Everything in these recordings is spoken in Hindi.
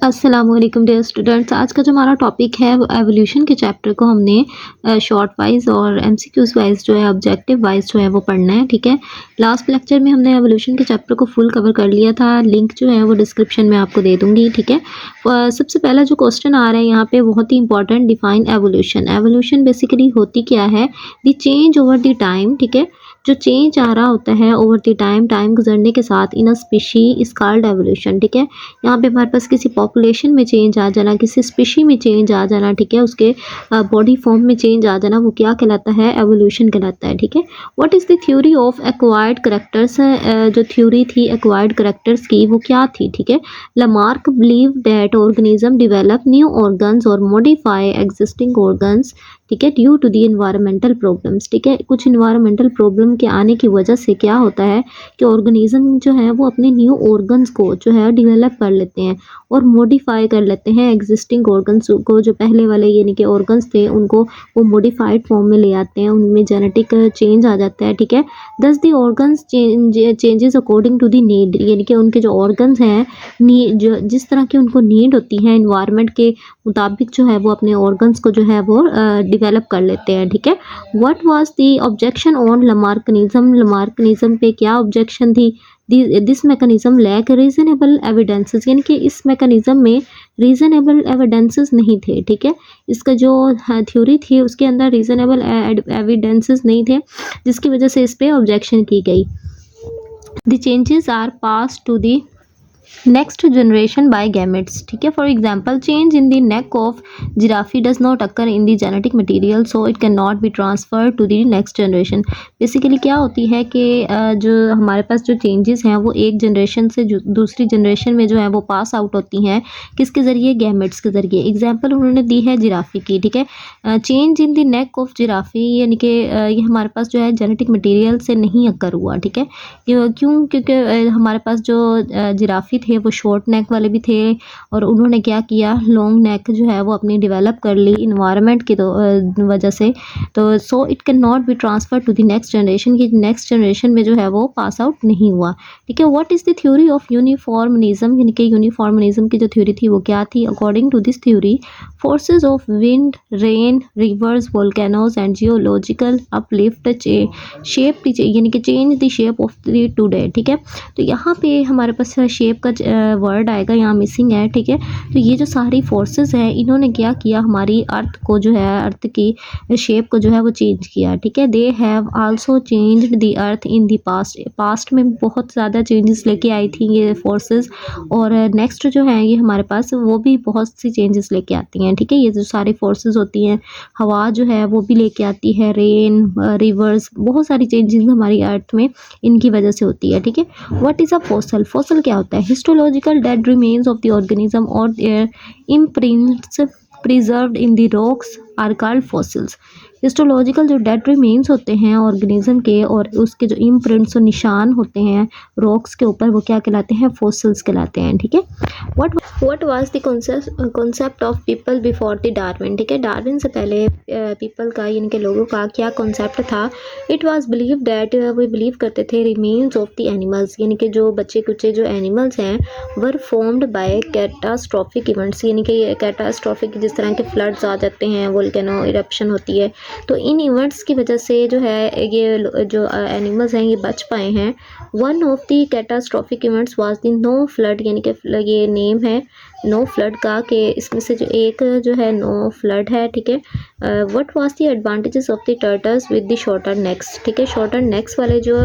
अस्सलाम वालेकुम डियर स्टूडेंट्स। आज का जो हमारा टॉपिक है वो एवोल्यूशन के चैप्टर को हमने शॉर्ट वाइज और एमसीक्यूज वाइज जो है ऑब्जेक्टिव वाइज जो है वो पढ़ना है। ठीक है, लास्ट लेक्चर में हमने एवोल्यूशन के चैप्टर को फुल कवर कर लिया था। लिंक जो है वो डिस्क्रिप्शन में आपको दे दूंगी। ठीक है, सबसे पहला जो क्वेश्चन आ रहा है यहाँ पे बहुत ही important, define evolution. Evolution basically होती क्या है? The change over the time. ठीक है, जो चेंज आ रहा होता है ओवर द टाइम, टाइम गुजरने के साथ, in a species is called evolution. ठीक है, यहाँ पे हमारे पास किसी पॉपुलेशन में चेंज आ जाना, किसी स्पीशी में चेंज आ जाना, ठीक है, उसके बॉडी फॉर्म में चेंज आ जाना, वो क्या कहलाता है? एवोल्यूशन कहलाता है। ठीक है, what is the theory of acquired characters? जो थ्योरी थी एक्वायर्ड करेक्टर्स की वो क्या थी? ठीक है, Lamarck believe that organism develop new organs और मॉडिफाई एग्जिस्टिंग ऑर्गन्स, ठीक है, due to the environmental problems. ठीक है, कुछ इन्वायरमेंटल प्रॉब्लम के आने की वजह से क्या होता है कि ऑर्गेनिज्म जो है वो अपने न्यू ऑर्गन्स को जो है डेवलप कर लेते हैं और मॉडिफाई कर लेते हैं एग्जिस्टिंग ऑर्गन्स को। जो पहले वाले यानी कि ऑर्गन्स थे उनको वो मॉडिफाइड फॉर्म में ले आते हैं, उनमें जेनेटिक चेंज आ जाता है। ठीक है, thus the organs changes according to the need, यानी कि उनके जो ऑर्गन्स हैं जो जिस तरह की उनको नीड होती है इन्वायरमेंट के मुताबिक जो है वो अपने ऑर्गन्स को जो है वो डेवलप कर लेते हैं। ठीक है, what was the objection on Lamarckism? Lamarckism पे क्या ऑब्जेक्शन थी? This mechanism lack reasonable evidences, यानी कि इस मैकेनिज्म में रीजनेबल एविडेंसेस नहीं थे। ठीक है, इसका जो थ्योरी थी उसके अंदर रीजनेबल एविडेंसेस नहीं थे, जिसकी वजह से इस पे ऑब्जेक्शन की गई। The changes are pass to the next generation by gametes. ठीक है, for example change in the neck of giraffe does not occur in the genetic material, so it can not be transfer to the next generation. Basically क्या होती है कि जो हमारे पास जो चेंजेस हैं वो एक जनरेशन से दूसरी जनरेशन में जो है वो पास आउट होती हैं, किसके ज़रिए? गैमेट्स के ज़रिए। एग्जाम्पल उन्होंने दी है जिराफी की। ठीक है, change in the neck of giraffe, यानी कि ये हमारे पास जो है जेनेटिक मटेरियल से नहीं अकर हुआ। ठीक है, क्यों? क्योंकि हमारे पास जो जिराफी थे वो शॉर्ट नेक वाले भी थे और उन्होंने क्या किया, लॉन्ग नेक जो है वो अपनी डेवलप कर ली इन्वायरमेंट की वजह से। तो so it can not be transfer to the next generation, की नेक्स्ट जनरेशन में जो है वो पास आउट नहीं हुआ। ठीक है, what is the theory of uniformism? यानी कि यूनिफॉर्मनिज्म की जो थ्योरी थी वो क्या थी? According to this theory forces of wind, rain, rivers, volcanoes and geological uplift shape, यानी कि change the shape of the today. ठीक है, तो यहाँ पे हमारे पास शेप का वर्ड आएगा, यहाँ मिसिंग है। ठीक है, तो ये जो सारी फोर्सेस हैं इन्होंने क्या किया, हमारी अर्थ को जो है, अर्थ की शेप को जो है वो चेंज किया। ठीक है, they have also changed the earth in the past, past में बहुत ज़्यादा चेंजेस लेके आई थी ये फोर्सेस, और नेक्स्ट जो है ये हमारे पास वो भी बहुत सी चेंजेस लेके आती हैं। ठीक है, ये जो सारी फोर्सेस होती हैं, हवा जो है वो भी लेके आती है, रेन, रिवर्स, बहुत सारी चेंजेस हमारी अर्थ में इनकी वजह से होती है। ठीक है, what is a fossil? Fossil क्या होता है? Histological dead remains of the organism और their imprints preserved in the rocks are called fossils. Histological जो डेड रिमेन्स होते हैं ऑर्गेनिज्म के और उसके जो इम्प्रिंट्स और निशान होते हैं रॉक्स के ऊपर, वो क्या कहलाते हैं? फॉसिल्स कहलाते हैं। ठीक है, what was the concept of people before the Darwin? ठीक है, डार्विन से पहले पीपल का यानी कि लोगों का क्या कॉन्सेप्ट था? इट वाज बिलीव दैट, वो बिलीव करते थे, रिमेन्स ऑफ द एनिमल्स, यानी कि जो बच्चे कुचे जो एनिमल्स हैं were formed by catastrophic events, यानी कि कैटास्ट्रॉफिक जिस तरह के फ्लड्स आ जाते हैं, वोल्केनो इरप्शन होती है, तो इन इवेंट्स की वजह से जो है ये जो एनिमल्स हैं ये बच पाए हैं। One of the catastrophic events was the Noah flood, यानी कि ये नेम है नो फ्लड का, कि इसमें से जो एक जो है नो फ्लड है। ठीक है, what was the advantages of the turtles with the shorter next? ठीक है, शॉर्टर नेक्स वाले जो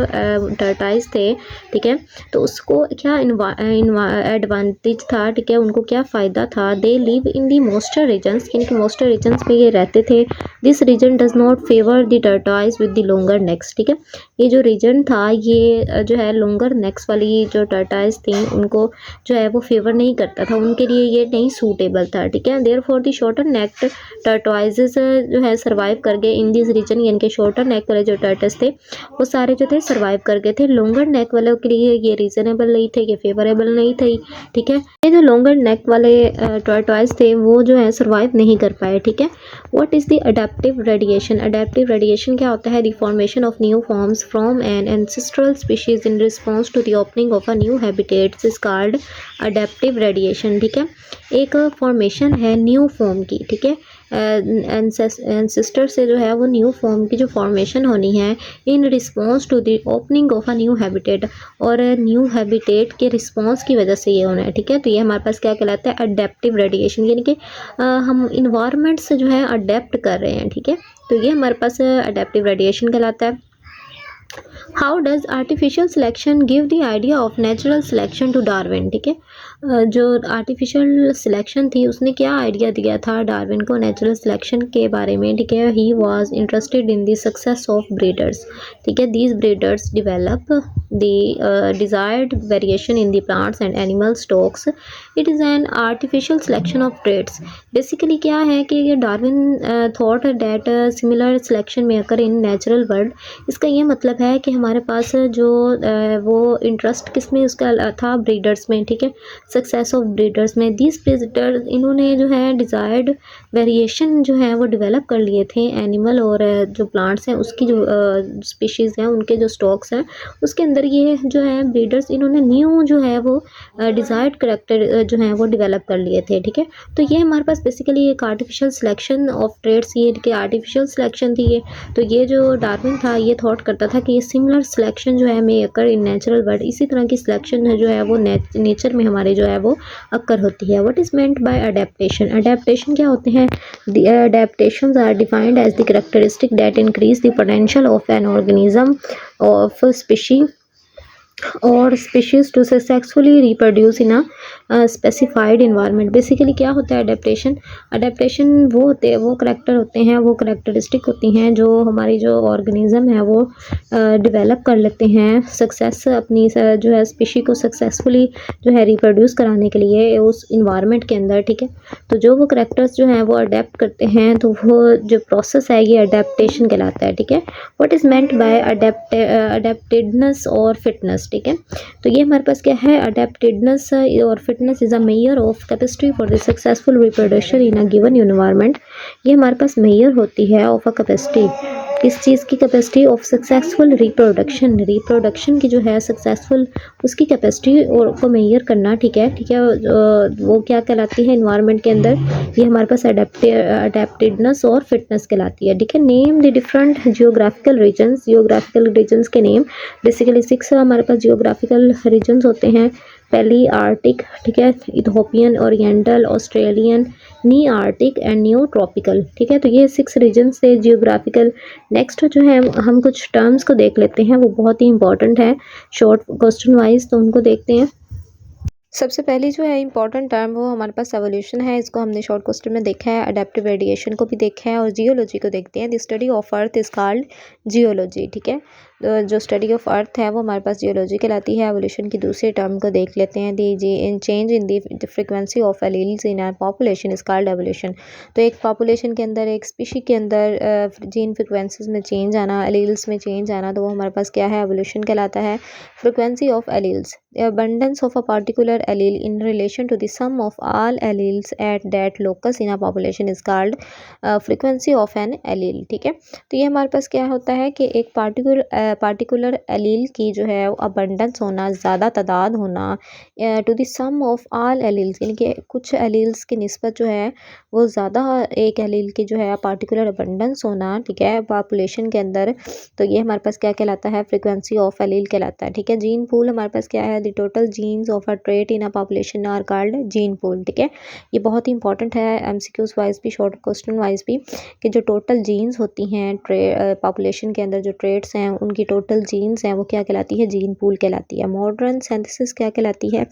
टर्टाइज थे, ठीक है, तो उसको क्या एडवांटेज था? ठीक है, उनको क्या फ़ायदा था? They live in the मोस्टर regions, यानी कि मोस्टर रीजन्स में ये रहते थे। This region does not favour the tortoise with the longer necks. ठीक है, ये जो रीजन था ये जो है लॉन्गर नेक्स वाली जो टर्टाइज थी उनको जो है वो फेवर नहीं करता था, उनके लिए ये नहीं सूटेबल था। ठीक है, therefore the shorter necked tortoises जो है सर्वाइव कर गए इन दिस रीजन, यानी कि शॉर्टर नेक वाले जो टर्टस थे वो सारे जो थे सर्वाइव कर गए थे। लॉन्गर नेक वालों के लिए ये रीजनेबल नहीं थे, ये फेवरेबल नहीं थे। ठीक है, ये जो लॉन्गर नेक वाले टॉर्टॉइस थे वो जो है सर्वाइव नहीं कर पाए, ठीक है। What is the adaptive radiation? Adaptive radiation क्या होता है? The formation of new forms from an ancestral species in response to the opening of a new habitats is called adaptive radiation, ठीक है। एक फॉर्मेशन है न्यू फॉर्म की, ठीक है। एंसेस्टर से जो है वो न्यू फॉर्म की जो फॉर्मेशन होनी है in response to the opening of a new habitat, और न्यू हैबिटेट के रिस्पॉन्स की वजह से ये होना है, ठीक है। तो ये हमारे पास क्या कहलाता है? अडेप्टिव रेडिएशन, यानी कि हम इन्वायरमेंट से जो है अडेप्ट कर रहे हैं, ठीक है। तो ये हमारे पास अडेप्टिव रेडिएशन कहलाता है। How does artificial selection give the idea of natural selection to Darwin, ठीक है। जो आर्टिफिशियल सिलेक्शन थी उसने क्या आइडिया दिया था डार्विन को नेचुरल सिलेक्शन के बारे में, ठीक है। He was interested in the success of breeders, ठीक है। These breeders develop the desired variation in the plants and animal stocks. It is an artificial selection of traits. Basically क्या है कि ये Darwin thought that similar selection में अकर इन नेचुरल वर्ल्ड। इसका ये मतलब है कि हमारे पास जो वो इंटरेस्ट किस में उसका था? ब्रीडर्स में, ठीक है। सक्सेस ऑफ ब्रीडर्स में। दीज ब्रीडर्स इन्होंने जो है डिज़ायर्ड वेरिएशन जो है वो डेवलप कर लिए थे एनिमल और जो प्लांट्स हैं उसकी जो स्पीशीज़ हैं उनके जो स्टॉक्स हैं उसके अंदर ये जो है ब्रीडर्स इन्होंने न्यू जो है वो डिज़ायर्ड करेक्टर जो है वो डेवलप कर लिए थे, ठीक है। तो ये हमारे पास बेसिकली एक आर्टिफिशियल सिलेक्शन ऑफ ट्रेड्स, ये कि आर्टिफिशियल सिलेक्शन थी ये। तो ये जो डार्विन था ये थॉट करता था कि ये सिमिलर सिलेक्शन जो है मे अकर इन नेचुरल वर्ल्ड, इसी तरह की सिलेक्शन जो है वो नेचर में हमारे जो है वो अक्कर होती है। What is meant by adaptation? Adaptation क्या होते हैं? The adaptations are defined as the characteristic that increase the potential of an organism of species और species to successfully reproduce in a specified environment. Basically क्या होता है अडेप्टेशन? अडेप्टेशन वो होते हैं, वो करेक्टर होते हैं, वो करेक्टरिस्टिक होती हैं जो हमारी जो ऑर्गेनिज्म है वो डेवलप कर लेते हैं सक्सेस अपनी जो है स्पीशी को सक्सेसफुली जो है रिप्रोड्यूस कराने के लिए उस इन्वायरमेंट के अंदर, ठीक है। तो जो वो करेक्टर्स जो हैं वो अडेप्ट करते हैं तो वो जो प्रोसेस है ये अडेप्टेशन कहलाता है, ठीक है। व्हाट इज़ मेंट बाय अडेप्टेडनेस और फिटनेस, ठीक है। तो ये हमारे पास क्या है? अडेप्टेडनेस और fitness is a measure of capacity for the successful reproduction in a given environment. ये हमारे पास मेजर होती है ऑफ अ कैपेसिटी, किस चीज़ की? Capacity of successful reproduction. Reproduction की जो है सक्सेसफुल उसकी कैपेसिटी और को मेजर करना, ठीक है, ठीक है। वो क्या कहलाती है इन्वायरमेंट के अंदर? ये हमारे पास अडेप्टेडनेस और फिटनेस कहलाती है, ठीक है। Name the different geographical regions. Geographical regions के नेम बेसिकली 6 हमारे पास जियोग्राफिकल रीजन्स होते हैं। पहली आर्टिक, ठीक है, Ethiopian, oriental, Australian, knee Arctic and new tropical, ठीक है। तो ये 6 रीजन से जियोग्राफिकल। नेक्स्ट जो है हम कुछ टर्म्स को देख लेते हैं, वो बहुत ही इंपॉर्टेंट है शॉर्ट क्वेश्चन वाइज, तो उनको देखते हैं। सबसे पहली जो है इंपॉर्टेंट टर्म वो हमारे पास एवोल्यूशन है, इसको हमने शॉर्ट क्वेश्चन में देखा है। अडेप्टिव रेडिएशन को भी देखा है और जियोलॉजी को देखते हैं। The study of earth is called geology, ठीक है। जो स्टडी ऑफ अर्थ है वो हमारे पास जियोलॉजी कहलाती है। एवोल्यूशन की दूसरी टर्म को देख लेते हैं। The change in the frequency of alleles in our population is called evolution. तो एक पॉपुलेशन के अंदर, एक स्पीशी के अंदर जीन फ्रिक्वेंसीज में चेंज आना, एलील्स में चेंज आना, तो वो हमारे पास क्या है? एवोल्यूशन कहलाता है। Frequency of alleles, abundance of a particular allele in relation to the sum of all alleles at that locus in a population is called frequency of an allele, ठीक है। तो ये हमारे पास क्या होता है कि एक पार्टिकुलर एलील की जो है अबंडेंस होना, ज़्यादा तादाद होना, to the sum of all alleles, यानी कि कुछ एलील्स की निस्बत जो है वो ज़्यादा एक एलील की जो है पार्टिकुलर अबंडेंस होना, ठीक है, पॉपुलेशन के अंदर। तो ये हमारे पास क्या कहलाता है? फ्रिक्वेंसी ऑफ एलील कहलाता है, ठीक है। जीन पूल हमारे पास क्या है? The total genes of a trait in a population are called gene pool, ठीक है। ये बहुत ही इंपॉर्टेंट है एमसीक्यूज वाइज भी, शॉर्ट क्वेश्चन वाइज भी, कि जो टोटल जीन्स होती हैं पॉपुलेशन के अंदर जो ट्रेट्स हैं उनकी टोटल जीन्स हैं वो क्या कहलाती है? जीन पूल कहलाती है। मॉडर्न सिंथेसिस क्या कहलाती है?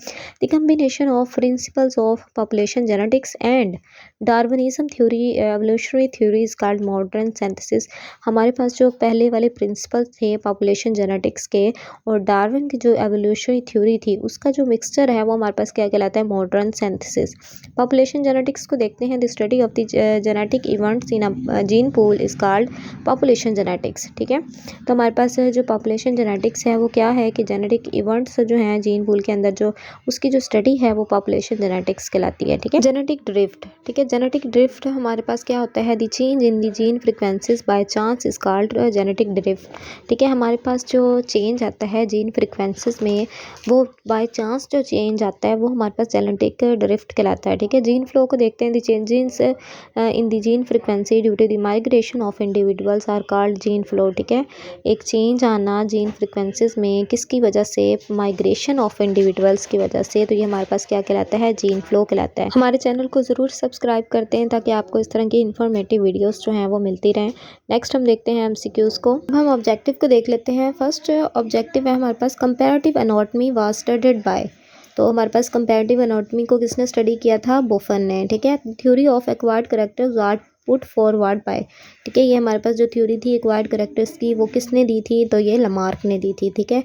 The combination of principles of population genetics and Darwinism theory, evolutionary theory is called modern synthesis. हमारे पास जो पहले वाले प्रिंसिपल थे पॉपुलेशन जेनेटिक्स के और डार्विन की जो एवोल्यूशनरी थ्योरी थी उसका जो मिक्सचर है वो हमारे पास क्या कहलाता है? Modern synthesis. पॉपुलेशन जेनेटिक्स को देखते हैं। The study of the genetic events in a gene pool is called population genetics, ठीक है। तो हमारे पास जो पॉपुलेशन जेनेटिक्स है वो क्या है कि जेनेटिक इवेंट्स जो हैं जीन पूल के अंदर जो उसकी जो स्टडी है वो पॉपुलेशन जेनेटिक्स कहलाती है। ठीक है, जेनेटिक ड्रिफ्ट। ठीक है, जेनेटिक ड्रिफ्ट हमारे पास क्या होता है, the change in the gene frequencies by chance is called genetic drift. ठीक है, हमारे पास जो चेंज आता है जीन फ्रिक्वेंसीज में वो बाय चांस जो चेंज आता है वो हमारे पास जेनेटिक ड्रिफ्ट कहलाता है। ठीक है, जीन फ्लो को देखते हैं, the changes in the gene frequency due to the migration of individuals are called gene flow. ठीक है, एक चेंज आना जीन फ्रिक्वेंसीज में किसकी वजह से, माइग्रेशन ऑफ इंडिविजुअल्स की वजह से, तो ये हमारे पास क्या कहलाता है, जीन फ्लो कहलाता है। हमारे चैनल को ज़रूर सब्सक्राइब करते हैं ताकि आपको इस तरह की इन्फॉर्मेटिव वीडियोस जो हैं वो मिलती रहें। नेक्स्ट हम देखते हैं एमसीक्यूज को। अब हम ऑब्जेक्टिव को देख लेते हैं। फर्स्ट ऑब्जेक्टिव है हमारे पास, comparative anatomy was studied by. तो हमारे पास कंपैरेटिव एनाटॉमी को किसने स्टडी किया था, बोफन ने। ठीक है, theory of acquired characters was put forward bye. ठीक है, ये हमारे पास जो थ्योरी थी एक्वायर्ड कैरेक्टर्स की वो किसने दी थी, तो ये लमार्क ने दी थी। ठीक है,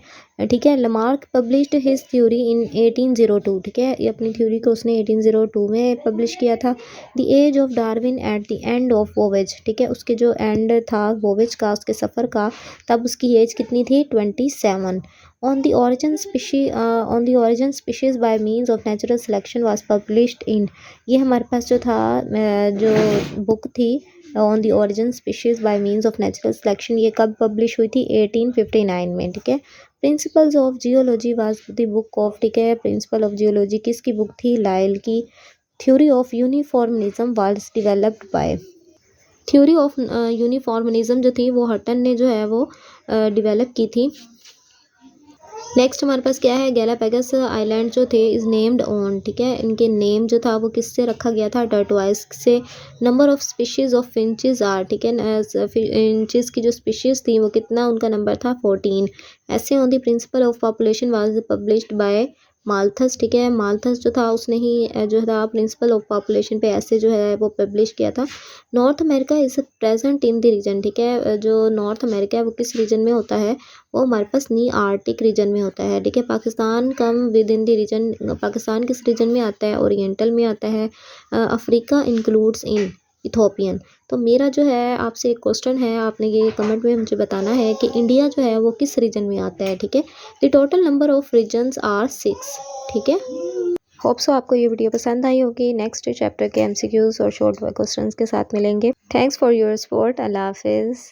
ठीक है, लमार्क पब्लिश्ड हिज थ्योरी इन 1802। ठीक है, ये अपनी थ्योरी को उसने 1802 में पब्लिश किया था। The age of Darwin at the end of voyage. ठीक है, उसके जो एंड था वोवेज का, उसके सफ़र का, तब उसकी एज कितनी थी, 27। On the origin species by means of natural selection was published in। ये हमारे पास जो था जो बुक थी on the origin species by means of natural selection, ये कब पब्लिश हुई थी, 1859 में। ठीक है, principles of geology was the book of. ठीक है, प्रिंसिपल ऑफ जियोलॉजी किसकी बुक थी, लाइल की। Theory of uniformism was developed by. Theory of uniformism जो थी वो हटन ने जो है वो डेवलप की थी। नेक्स्ट हमारे पास क्या है, गैलापागोस आइलैंड जो थे इज़ नेम्ड ऑन। ठीक है, इनके नेम जो था वो किससे रखा गया था, टर्टवाइज से। Number of species of finches are. ठीक है, फिंचेस की जो स्पीशीज थी वो कितना उनका नंबर था, 14। ऐसे on the principle of population was published by Malthus. ठीक है, माल्थस जो था उसने ही जो था प्रिंसिपल ऑफ पॉपुलेशन पे ऐसे जो है वो पब्लिश किया था। North America is present in the region. ठीक है, जो नॉर्थ अमेरिका है वो किस रीजन में होता है, वो हमारे पास नी आर्टिक रीजन में होता है। ठीक है, Pakistan come with in the region, Pakistan किस रीजन में आता है, ओरिएंटल में आता है। Africa includes in Ethiopian. तो मेरा जो है आपसे एक क्वेश्चन है, आपने ये कमेंट में मुझे बताना है कि इंडिया जो है वो किस रीजन में आता है। ठीक है, the total number of regions are 6। ठीक है, होप सो आपको ये वीडियो पसंद आई होगी। नेक्स्ट चैप्टर के एमसीक्यूज और शॉर्ट क्वेश्चंस के साथ मिलेंगे। Thanks for your support. अल्लाह हाफिज़।